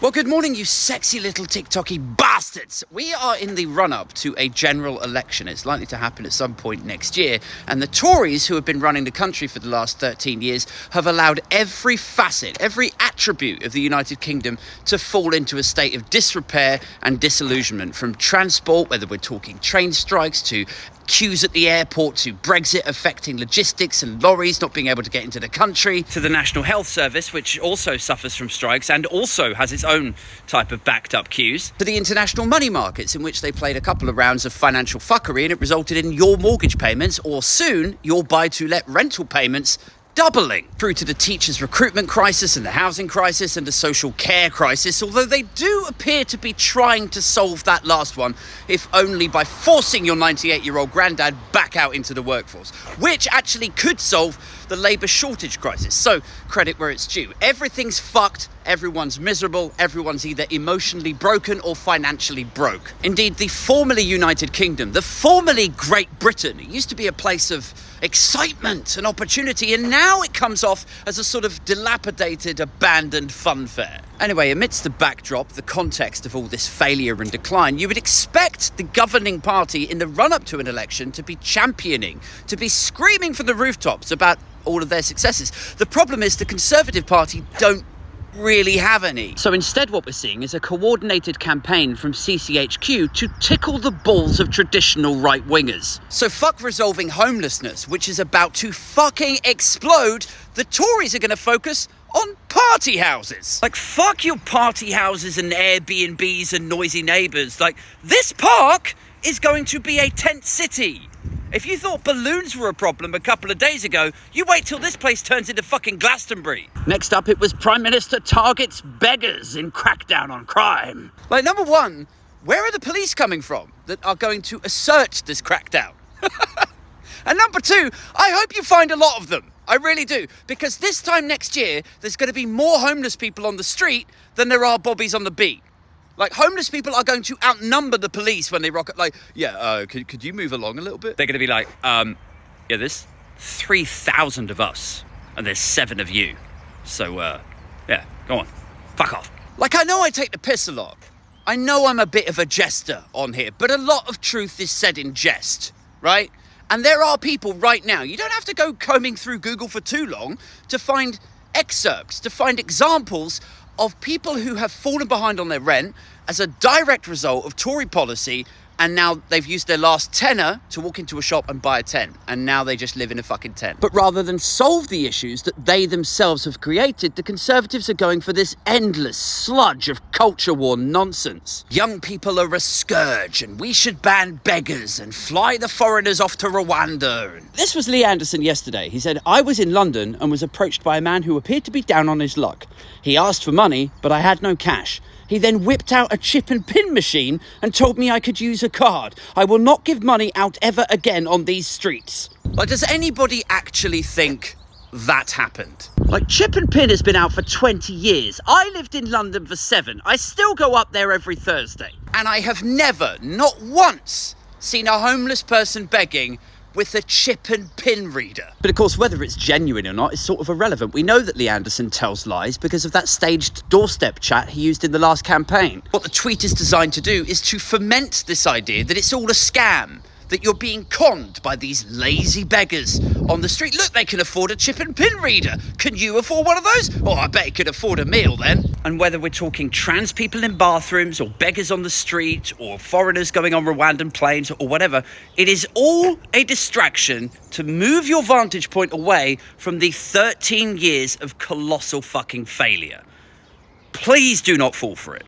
Well, good morning, you sexy little TikToky bastards. We are in the run-up to a general election. It's likely to happen at some point next year. And the Tories, who have been running the country for the last 13 years, have allowed every facet, every attribute of the United Kingdom to fall into a state of disrepair and disillusionment. From transport, whether we're talking train strikes, to queues at the airport, to Brexit affecting logistics and lorries not being able to get into the country, to the National Health Service, which also suffers from strikes and also has its own type of backed up queues, to the international money markets, in which they played a couple of rounds of financial fuckery and it resulted in your mortgage payments, or soon your buy-to-let rental payments, doubling, through to the teachers' recruitment crisis and the housing crisis and the social care crisis, although they do appear to be trying to solve that last one, if only by forcing your 98-year-old granddad back out into the workforce, which actually could solve the labour shortage crisis. So, credit where it's due. Everything's fucked, everyone's miserable, everyone's either emotionally broken or financially broke. Indeed, the formerly United Kingdom, the formerly Great Britain, it used to be a place of excitement and opportunity, and now it comes off as a sort of dilapidated, abandoned fun fair. Anyway, amidst the backdrop, the context of all this failure and decline, you would expect the governing party in the run-up to an election to be championing, to be screaming from the rooftops about all of their successes. The problem is the Conservative Party don't really have any. So instead what we're seeing is a coordinated campaign from CCHQ to tickle the balls of traditional right-wingers. So fuck resolving homelessness, which is about to fucking explode. The Tories are going to focus on party houses. Like, fuck your party houses and Airbnbs and noisy neighbours. Like, this park is going to be a tent city. If you thought balloons were a problem a couple of days ago, you wait till this place turns into fucking Glastonbury. Next up, it was Prime Minister targets beggars in crackdown on crime. Like, number one, where are the police coming from that are going to assert this crackdown? And number two, I hope you find a lot of them. I really do. Because this time next year, there's going to be more homeless people on the street than there are bobbies on the beat. Like, homeless people are going to outnumber the police when they rock up. Like, could you move along a little bit? They're going to be like, there's 3,000 of us and there's 7 of you. So, go on. Fuck off. Like, I know I take the piss a lot. I know I'm a bit of a jester on here, but a lot of truth is said in jest, right? And there are people right now, you don't have to go combing through Google for too long to find excerpts, to find examples of people who have fallen behind on their rent as a direct result of Tory policy, and now they've used their last tenner to walk into a shop and buy a tent, and now they just live in a fucking tent. But rather than solve the issues that they themselves have created, the Conservatives are going for this endless sludge of culture war nonsense. Young people are a scourge, and we should ban beggars and fly the foreigners off to Rwanda. This was Lee Anderson yesterday. He said, I was in London and was approached by a man who appeared to be down on his luck. He asked for money, but I had no cash. He then whipped out a chip and pin machine and told me I could use a card. I will not give money out ever again on these streets. Like, does anybody actually think that happened? Like, chip and pin has been out for 20 years. I lived in London for 7. I still go up there every Thursday. And I have never, not once, seen a homeless person begging with a chip and pin reader. But of course, whether it's genuine or not is sort of irrelevant. We know that Lee Anderson tells lies because of that staged doorstep chat he used in the last campaign. What the tweet is designed to do is to foment this idea that it's all a scam, that you're being conned by these lazy beggars on the street. Look, they can afford a chip and pin reader. Can you afford one of those? Oh, I bet you could afford a meal then. And whether we're talking trans people in bathrooms or beggars on the street or foreigners going on Rwandan planes or whatever, it is all a distraction to move your vantage point away from the 13 years of colossal fucking failure. Please do not fall for it.